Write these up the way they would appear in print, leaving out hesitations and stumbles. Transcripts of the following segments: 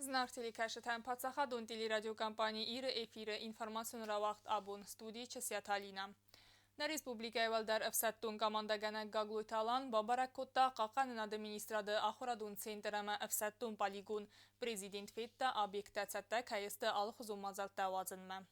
Znartili kaşıtan Patsaxadun dili radyo kampaniya iri efiri informasyon ravaqt abun studi çesyatalina. Na Respublika evvel efsattun kamandagana gagluytalan Babarakkotta qaqanın administradı axuradun senterama efsattun poligon prezident fetta obyektatsata kayıstı alxuzun mazalta vazınma.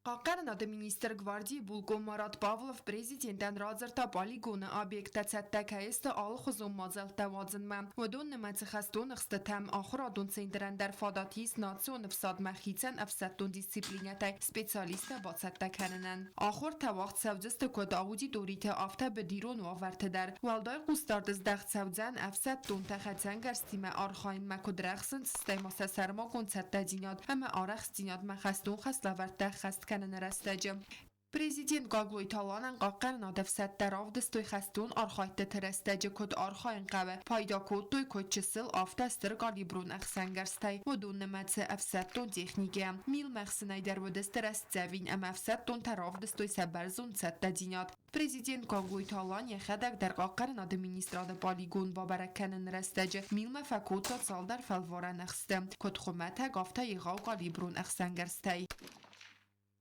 Qaqarın administr gvardiyi Bulgo Marat Pavlov prezidentdan razırta poligonu obyektatsata kayıstı alxuzun mazalta vazınma. Vodun nemaci xastun ixsta tam axuradun senteran der fadatis nasyonif sadmexicen efsattun disiplinatay specialista batsatta kanınan. Axur tavaxt savcıstı kod auditorite afta bedirun vavartı der. Valday qustardız daxt savcan efsattun taxatsan garstime arxayn makudraxsın sistemasa sarma konsatta dinat. Ama arax dinat maxastun xaslavarta xast نرستجم. Prezident Gagluytalanın qaqarın adafsat daravdıstoy xastun arxaytda terestece kod arxayın qava payda kodtoy kodçısıl aftastır qalibrun axsangarstay vodun nematse afsattun texnikiyam mil məxsinay darvodist terestcavin am afsattun taravdıstoy sabarzun satta dinat. Prezident Gagluytalan yaxadak dar qaqarın administrada poligon babarakkanın restece mil məfakotda saldar falvaran axstam kod xumata qafta yığav qalibrun axsangarstay.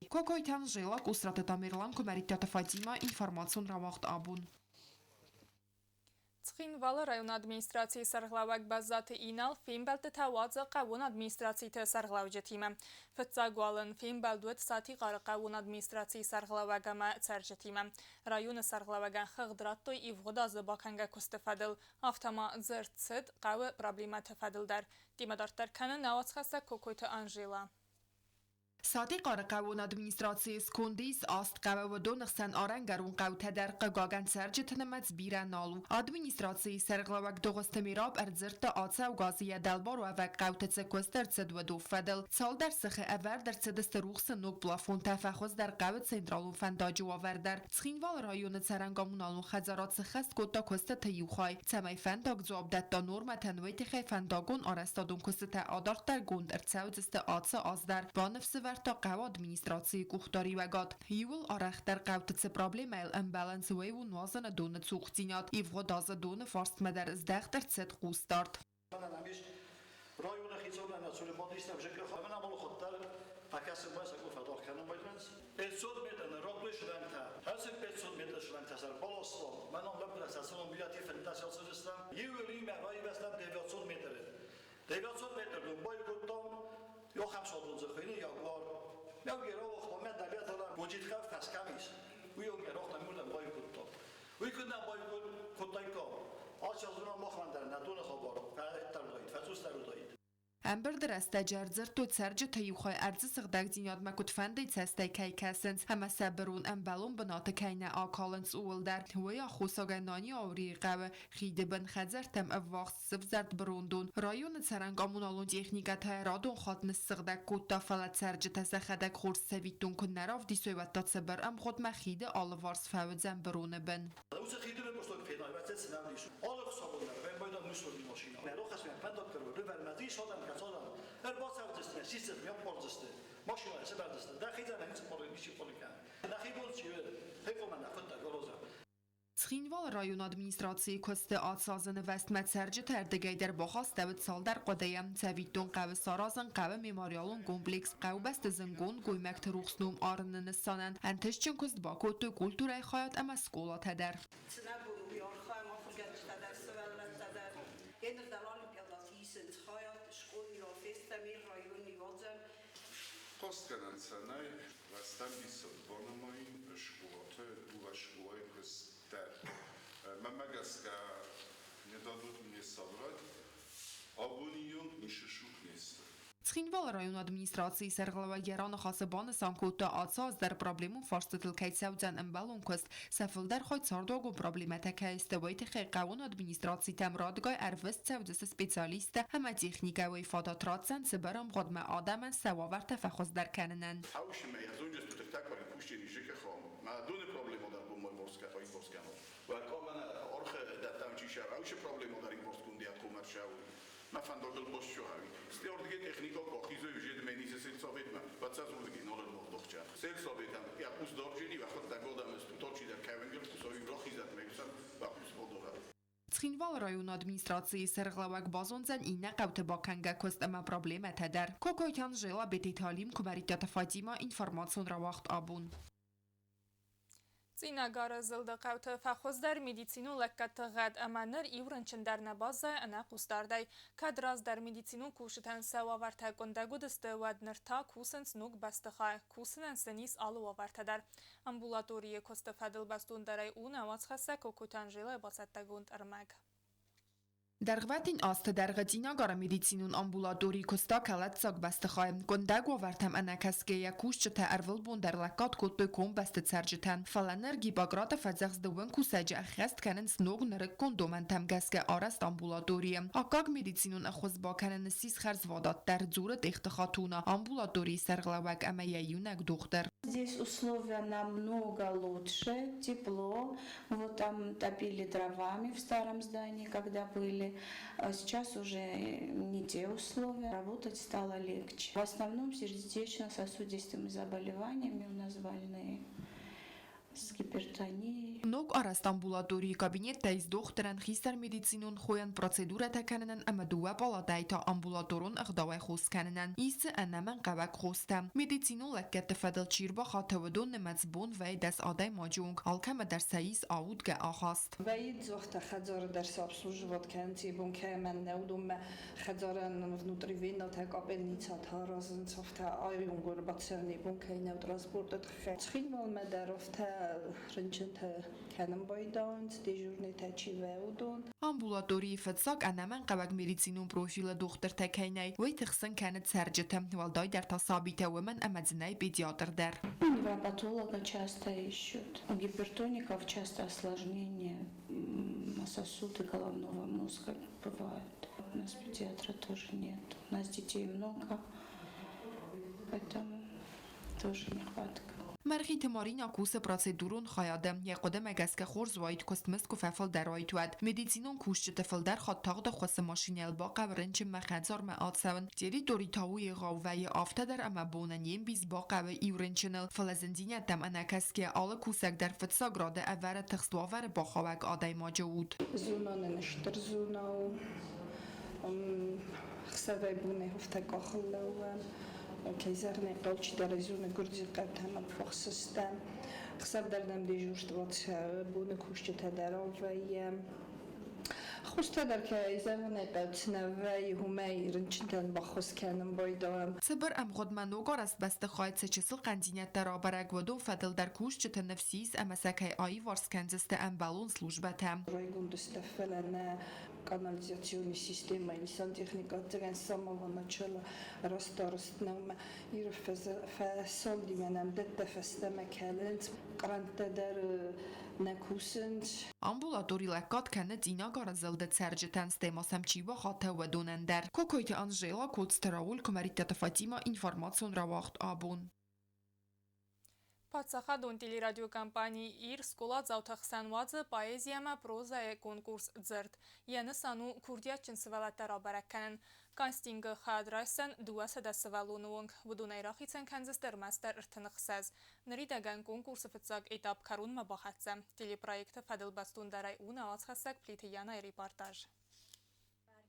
Kokoytan Jelak usrata Tamerlan Kumeritata Fatima informasyon ravaqt abun. Цхинвал район администрации сарглавак базаты инал фимбалты тавадза қавун администрации та сарглавжатима. Фтсагуалын фимбалдует сати қары қавун администрации сарглавагама царжатима. Район сарглаваган хығдраттой ивғода зыбаканга кустефадыл. Автома зырцыд қавы проблема тефадылдар. Димадартар каны навацхаса Кокойта Анжела. Sati qawun administrasiya skundis ast qawa و دو نخسن آرنگرون قوته در قگاگن سرجت نمت بیرن نالو administrasiya سرغلوک دوغست میراب ارزرت آتسا و گازیه دلبار و وک قوته سکوستر تد و دو فدل سال در سخه اول در تدست روخس نوک بلافون تفخوز در قوت سنترالون فنداجی و وردر تخینوال رایون سرنگامونالون خزارات سخست کتا کست تیوخای تمی فنداگ زوابدت دا نورم تنوی تخی فنداگون آرستادون کست تا آدارت در گوند ارتساوزست آتسا آزدر با نفس تا قوا ادمنستراتسی کوختاری وگاد یول آرخ در قوتت پرابلمایل امبالانس و نوازن دون سوختینات ایفو داز دون فارست مدر ازدخ در ست قوستارد رایون خیزان نسول مادیستم شکل خواهد من عمل خودتر پکست باید سکو فداخ کنم باید منز 500 متر رابطه شدن تا هر سک 500 متر شدن تا سر بالاستان من آمدم در اساسان بیاتی فنتاسیال سرستم یه ولی مرایی بستم 900 متره 900 متر دون باید کدام یا 700 خیلی یا بار یا گرا وقت من دلیت دارم وجود خف فس کمیش و یا گرا وقت میمونم باید کدام وی کدام باید کدای کام آشازونا مخمندر ندون خبر فقط تردایید فسوس تردایید امبر در استجار زرتو سرج تیوخای ارز سغدک دیناد مکود فندی تستی کی کسنس همه سبرون امبالون بنات کینه آکالنس اول در ویا خوصاگنانی آوری قوه خیده بن خزر تم افواقت سفزرد بروندون رایون سرنگامون آلون تکنیکت های رادون خاطنس سغدک کود تا فلت سرج تسخدک خورس سویتون کن نراف دی سویت تا سبر ام خود مخیده آلوارس فاود زن برونه بن Sodan, was das ist, ist mir Polster. Maschine, ist das. Da geht er nicht vor nicht vor kann. Da geht uns hier, helfen wir nach der Goroza. تخینوال رایون ادمنستراسی کست آتسازن وستمت سرج تردگی در بخواست دوت سال در قدیم تاویدون قو سارازن قو میماریالون کمپلیکس قو بست زنگون گویمکت روخسنوم آرن نستانن انتش چون کست با کتو کلتورای خواهد اما سکولات هدر Postkanan sanaj, vastan bisod bonomojn, školote, uva školoj kostar. Mamagaska nie dodut mnie sobrać, obunion i szyszuk miejsce. تخینوال رایون ادمنستراسی سرغلوگران خاصبان سانکوتا آتساز در پرابلمون فارستتل که سوزن امبالون کست سفل در خود ساردوگو پرابلمتا که استوایت قوون ادمنستراسی تمرادگاه اروست سوزس سپیسالیست همه تکنیکا و افادات رادزن سبرام قدم آدمن سواور تفخص در کننن Hauši me, ja zunđe su tek takva pušteni žekehom, ma dune problemo da bu moj borska, oj borskamo. Va komana orhe da tam čiša, hauše problemo da rik borskum diat komaršau. Ma fan dogel boščohavi. Ste ordige tehniko ko hizo jed meni se selsovetma, va ca zurgi nolen dohča. Selsovetam, ja us dorđeni, va hot da godam stu toči da kavengel, ku sovi rohizat me, sam Խինվալ ռայոն ադմինիստրացիայի սերղլավակ բազոնձեն ինը կավթը բականգա կոստամա պրոբլեմը թեդեր։ Կոկոյթյան ժելա բետիթալիմ կումարիտյատը Ֆատիմա ինформацион равախտ աբուն։ Цинагара зылдықауты фахоздар медицину ләккаттығад әмәнір иурын чындарна база әна құстардай. Кадраздар медицину кушытан сауаварта кондагудысты ваднырта кусын снуг бастыға, кусынын сынис алу авартадар. Амбулатория косты фадыл бастундарай уна вацхаса кокутан жилы басаттагунд ырмаг. Դերղվատին աստը դերղեցինագարը մեդիցինուն ամբուլատորի կոստա կալացակ բաստխայ, կոնդագ վավարտամ անակասկեյա կուշ չթա արվլ բոնդերլակատ կոտոյ կոմ բաստը ծարջտան, ֆալաներ գիպագրատը ֆազեղս դվն կուսաջը ախյաստ կանեն սնոգ նրկ կոնդոմեն թամգասկե արաստ ամբուլատորիը, ակակ մեդիցինուն ախոզ բականեն սիս խարզ վադատ դեր ձուրը տեխտը խատունը, ամբուլատորի սերղլավակ ամայայյունակ դուխտեր. Здесь условия намного лучше, тепло. Вот там топили дровами в старом здании, когда были. А сейчас уже не те условия. Работать стало легче. В основном сердечно-сосудистыми заболеваниями у нас больные. С гипертонией. Նոկ արաստ ամբուլատորի կաբինետ տայս դողտրան խիստար մեդիցինուն խոյան պրոցեդուրը տականնան ամադուա պալատայ թա ամբուլատորուն ըղդավայ խոս կաննան իսը անաման qavak խոստա մեդիցինու լակկետը ֆադլ չիրբա խաթավդոն նմած բոն վայ դաս ադայ մաջունք ալքամը դարսայիս աուդ գա ախաստ Ваид зохта хазар дарс обслуживать канти бунке мен неудум хазаран внутривенно так капельница таразен софта айунгур бацерни бунке не транспортат хинвал медарофта рынчынта каным бойданц дежурный тачи веудон ամբուլատորի ֆծակ անաման qavak մեդիցինուն պրոֆիլը դողտր տակայնայ վայ թխսն կանդ սերջտը վալդայ դար տասաբիտը ոմն ամածնայ педиатр դեր Невропатолога часто ищут. У гипертоников часто осложнения сосуды головного мозга бывают. У нас педиатра тоже нет. У нас детей много, поэтому тоже нехватка. Մերխի թմարին ակուսը պրոցեդուրուն խայադը եղոդը մեգասկը խորզ վայդ կոստմս կուֆեֆլ դարոյդ ուադ մեդիցինուն կուշ չտվլ դար խատաղդը խոսը մաշինել բաղավ ռնչը մխանցար մը ատսավն տերի դորիտաու եղավ վայը ավտա դար ամա բոնան եմ բիզ բաղավը իուրնչնլ ֆլազնդինյա դամ անակասկե ալը կուսակ դար ֆտսա գրադը ավարը թխստուավարը բաղավակ ադայ մաջաուդ зунанын штырзунау хсавай буне хофта кахыллауан Кейзерный колч дарезуны гурдзи катама фохсыстан хсав дардам дежурствовать буны кушчета даровая خوشتا در که ایزمونه بچنوی همه رنچندن با خوز کنم بایدام سبر ام خود منوگار است بسته خواهد سچسل قندینت در آبرگ و دو فدل در کوش چت نفسیس اما سکای آی وارس کنزست ام بالون службата. Райгун доставлена канализационная система или сантехника с самого начала расторгнута и фасол дименам детта фастама калент قرنت در نکوسند Ամբուլատորի լակատ կանը ծինագարը զլդը ծերջտան ստեմասամ չիվա խաթը վդոնեն դեր։ Կոկոյթի անժելա կոծտրաուլ կմարիտյատը Ֆատիմա ինформацион равախտ աբուն։ Պատսախադուն տելերադիոկամպանի իր սկոլա ծավթախսանվածը պայեզիամա պրոզայ կոնկուրս ձրդ, յանը սանու կուրդիաչն սվալատար աբարակկանն, կանստինգը խադրայսն դուասը դա սվալունուոնք, վդուն այրախիցեն կանզստեր մաստար ըրթնխսազ, նրի դագան կոնկուրսը վծակ էտապ կարուն մաբախացը, տելեպրայեկտը ֆադլբաստուն դարայ ունը ացխասակ պլիթը յանը էրիպարտաժ։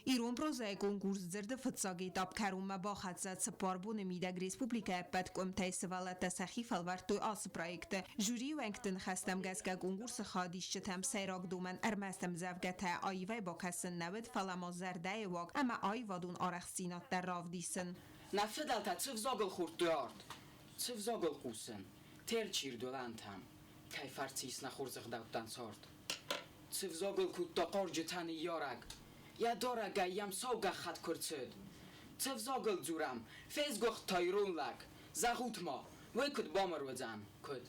Իրոն պրոզայ կոնկուրս ձրդը վծակ էտապ կարուն մաբախացած պարբուն միդագ ռեսպուբլիկա պատ կոմտայ սվալատա սախի ֆալվարտոյ ասը պրայեկտը, ժուրի ու ենքտն խաստամ գազգա կոնկուրսը խադիշ չտամ սայրակ դումեն ըրմաստամ զավգաթա այվայ բոքասն նավդ ֆալամոզար դայվակ, ամա այվադուն արախսինատ դար ravdիսն։ Nafredalta цывзогл хуртуард, цывзогл кусен, терчир долантам, кайфарцис на хурзах дауттан сорт. Цывзогл куттақор житани яраг, я дорага ям сауга хат курцуд. Цывзогл зурам, фезгох тайрунлак, захутма, векуд бамар вазан, куд.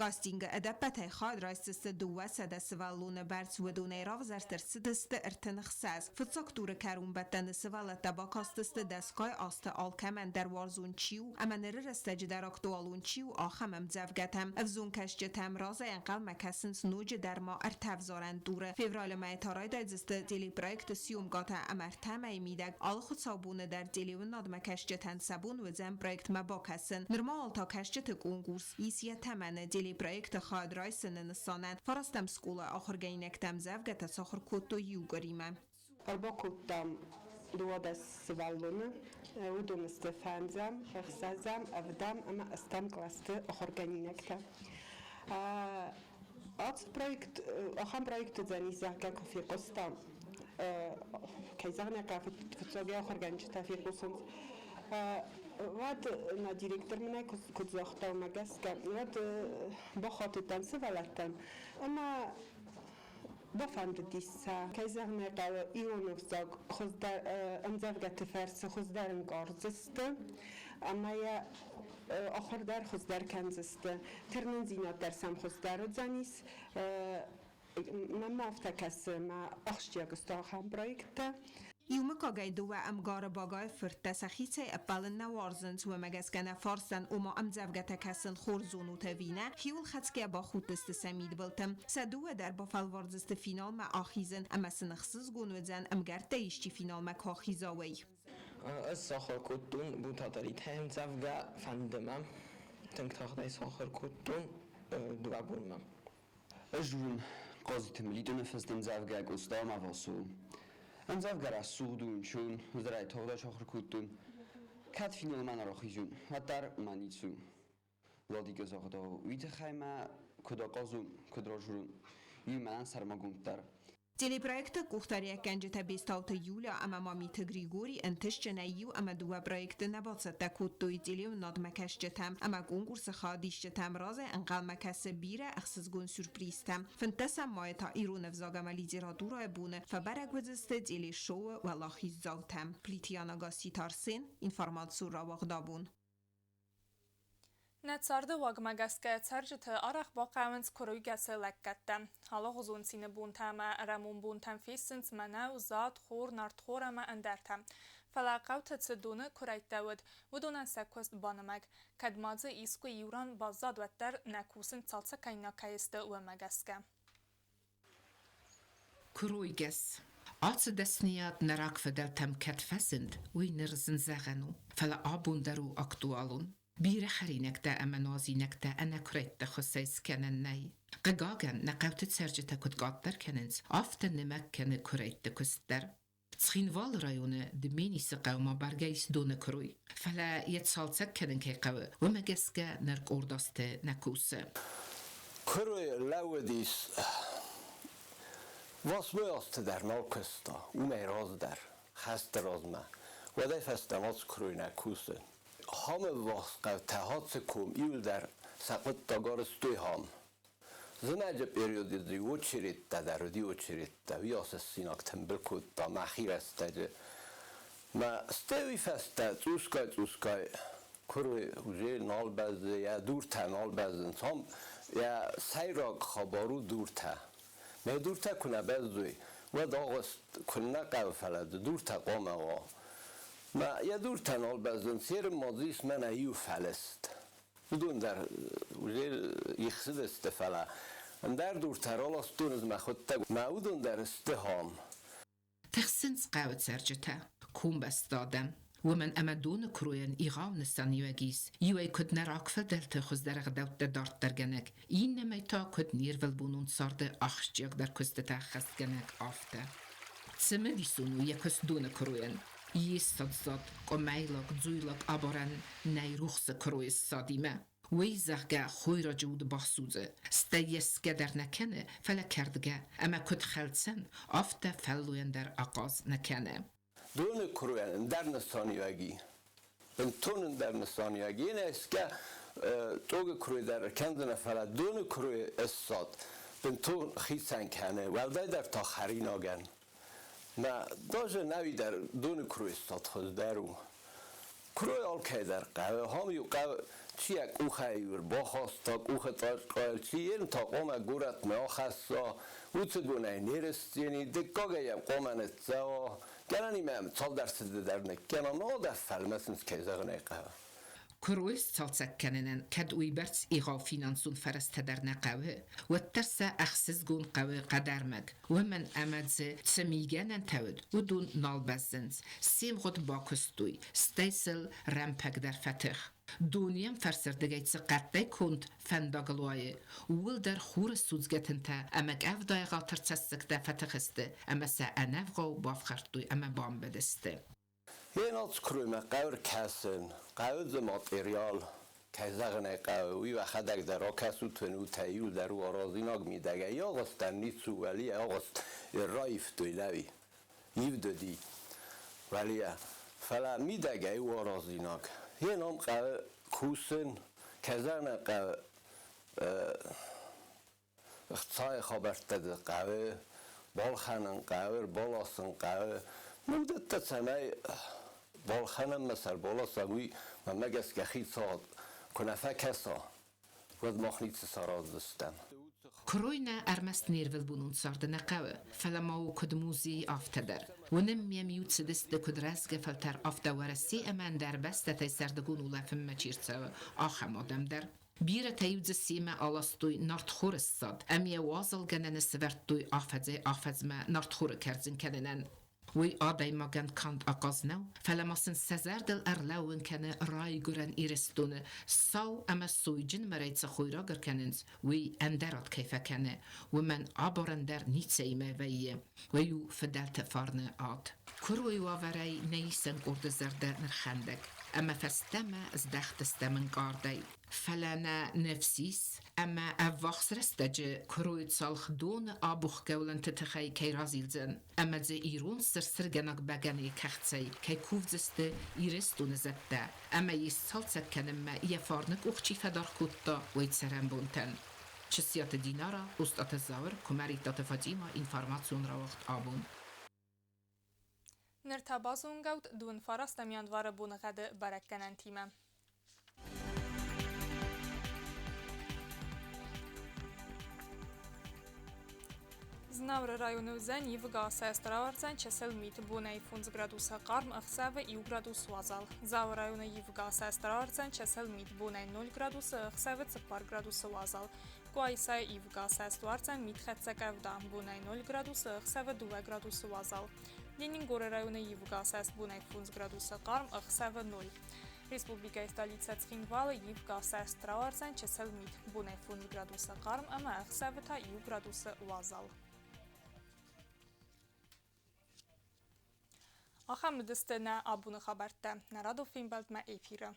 Կաստինգը ըդապատայ խադրայսստը դուասը սվալունը բարձ վդունե ռավզարտրսդստը ըրտնխսազ ֆծոկտուրը կարում բատանը սվալա տաբակաստստը դասկայ աստը ալքամեն դարվարզուն չիու ամաները ստաջդար ակտուալուն չիու ախամեմ ձավգաթամ ավզուն կաշճտամ ռազայան կալ մակասն սնուջը դարմա արտավզորան դուրը ֆևրալը մայթարայ դայձստը տելեպրոյեկտը սիում գաթա ամարտամ այ միդակ ալխուցաբունը դար տելևն ադմա կաշճտան սաբուն վզեմ պրոյեկտ մաբակասն նորմալ տա կաշճտը կոնկուրս իսիա թամանը جلی پروژه خاد رایسن نسانن فرستم سکولا آخر گینکتم زفگت ساخر کوتو یوگریمه. Albo kuttam duodas valuna, udun stefanzam, xsazam, avdam, ama astam klaste organinekta. Projekt, ocham projekt zani zaka kofirkostam. Kajzarna ka futsogia organiczna firkusons. Wat na dyrektor mnie kudzachta magaska. Wat bochaty tansywalatam. Ama Bafandisa, Kajzarneka Ionovzag, Anzavgati Ferse, Hozdaren Gorziste, Amaya Ochordar Hozdar Kanziste, Ternenzina Tersam Hozdarodzanis, Mamaftakas, Ma Ochstiagostaham Projekte. يومك جايدوا أمجار باجاي فرتسخيتي أبالن نوارزنت ومجسكنا فارسن وما أمزفجت كسن خورزون وتفينا هيول خدك باخود استسميد بلتم سدوا در بفالوارزست فينال مع آخيزن أما سنخصص جونوزن أمجار تيشتي فينال مع آخيزاوي. الساخر كتون بوتاتريت هم زفجة فندمم تنكتاخدي ساخر كتون دوابولمم. أجرون قاضي تمليدون فزدن زفجة قصدا مواسو. انزافگر از سودون چون زرای تودا شخر کودون کات فینال من را خیزون و در منیسون لادی گزاقدا ویت خیمه کدا قازون کدرا جرون یمن سرماگون در Телепроект кухтария канжета 20 июля ама мамита Григорий энтешченайю ама дуа проекты на 22 июля над макашчетам ама конкурс хадишчетам разы анqal макасы бире ахсызгун сюрпризтам фантаса майта ирунов загама литература буне фабарагвезсте или шоу валахи залтам плитиана гаситарсен информацию равагдабун نتسارده واقمگسکه ترجته آرخ با قوانس کروی گسه لکتم. حالا غزون سینه بونتم رمون بونتم فیسنس منو زاد خور نرد خورم اندرتم. فلاقاو تصدونه کریت داود و دونن سکوست بانمگ. کدمازه ایسکو یوران بازاد وتر نکوسن تالسه کاینا کایسته و مگسکه. کروی گس. آت دستنیات نراک فدلتم کتفسند وی نرزن زغنو. فلا آبون درو اکتوالون. بیر خرینک ده اما نازینک ده انا کرید ده خسیس کنن نی. قگاگن نقوت سرجتا کد قادر کننز آفت نمک کنه کرید ده کستر. تخینوال رایونه ده مینیس قوما برگیس دونه کروی. فلا یت سالسک کنن که قوه و مگسکه نرک ارداسته نکوسه. کروی لو دیس واس میاست در نالکستا او میراز در خست رازمه و ده فستناز کروی نکوسه. همه واسقه تهات کم ایول در سقط تاگار ستوی هم زنجه پریودی دیو چرید در دیو چرید ویاس سیناک تنبل کود تا مخیر است ما استوی فسته توسکای کروی وجه نال بزه یا دور تا نال بزن هم یا سیراک خبارو دور تا ما دور تا کنه بزوی و داغست کنه قوفلد دور تا قامه و ما یه دور تنال بزن سیر مازیس من ایو فلست بدون در وجه یخصد استفلا در دور ترال استون از مخود تگ معودون در استهام تخسنس قاوت سرجتا کون بستادم ومن امدون کروین ایغاو نستانیوگیس یوی کد نراک فدلت خوز در غدوت دارت در گنگ این نمیتا کد نیر ولبونون سارده اخشجیگ در کست خست گنگ آفته سمدی سونو یکس دون کروین یستاد زاد قمیلق زویلق آبارن نیروخس کروی سادیمه وی زغگه خوی را جود بحثوزه ستیسگه در نکنه فلا کردگه اما کد خلصن آفته فلوین در آقاز نکنه دون کروین در نسانیوگی بنتون در نسانیوگی این است که توگ کروی در کندن فلا دون کروی استاد بنتون خیسن کنه ولده در تاخری ناگن ما داجه نوی در دون کروی استاد خود درو کروی آل که در قوه همیو قوه چی یک اوخه ایور با خواستاک اوخه تاج قایل چی این تا قومه گورت ما خستا اوچه گونه نیرستینی دکاگه یم قومنت زوا گرانی مهم تال درسده در نکنه ناده فلمسنس که زغنه قوه کرویس سالسک کننن کد اوی برس ایغا فینانسون فرست در نقوه و ترسا اخسز گون قوه قدر مگ و من امدزه سمیگنن تود و دون نال بزنز سیم خود باکستوی ستیسل رمپک در فتخ دونیم فرسردگیت قطعی کند فنداغلوی ول در خور سوزگتنته امک اف دایقاتر تسکته فتخسته اما سعنفقو بافخرتوی اما بام بدسته یه ناز کروی قور کسن قور ز ماتریال که زغنه قوی و خدک در آکسو تنو تیول در و آرازیناگ میدگه یا غستن نیتسو ولی آغست رایف دویلوی یو دادی ولی فلا میدگه و آرازیناگ یه نام قوی کوسن که زغنه قوی اختصای خابرته ده قوی بالخانن قوی بالاسن قوی مدت تسمه بالخانم مثل بالا سوی و مگس که خیلی ساد کنفه کسا و مخنیت سراز دستم کروینا ارمست نیرول بونون سارد نقوه فلماو کدموزی آفتدر و نمیم یوت دست کدرس گفلتر آفته ورسی امان در بست تی سردگون ولفم مچیرتو آخم آدم در بیر تیوز سیمه آلاستوی نارت خورست ساد امیه وازل گنن سورتوی آفزمه نارت خور کرزن کننن وی آدای ماگن کاند آقازنو فلماسن سزردل ارلوون کنه رای گرن ایرستونه ساو اما سویجن مرایت خویرا گر کننز وی اندرات کیفه کنه و من آبارندر نیتسه ایمه ویو فدلت فارنه آد کروی واورای نیسن قرد زرده نرخندک اما فستمه از دخت استمن قاردی فلنا نفسيس اما افوخس رستجه كرويت صالخ دون ابوخ گولن تتخي كي رازيلزن اما زي ايرون سرسر جنق بغاني كختسي كي كوفزست ايرستون زتا اما يسالتسك كنما يفارنك اخشي فدار كوتا ويتسرن بونتن چسيات دينارا استات الزاور كماريتات فاطمه انفارماسيون راوخت آبون نرتبازون گوت دون فارست میاندوار بونغد برکنن تیمم Znavre rajonu Zeni v gase stravarcen česel mit bunej 15 gradusa qarm ıxsave 2 gradus vazal. Zav rajonu v gase stravarcen česel mit bunej 0 gradusa ıxsave 0 gradusa vazal. Guaysa v gase stravarcen mit xetsekevdan bunej 0 gradusa ıxsave 2 gradusa vazal. Lenin Gore rajonu v gase bunej 15 gradusa qarm ıxsave 0. Respublika stolica Țhinvala v gase stravarcen česel mit bunej 15 gradusa qarm ama ıxsave 2 gradusa vazal. آخر مدست نه آبون خبرته نرادو فیلم بلد ما ایفیره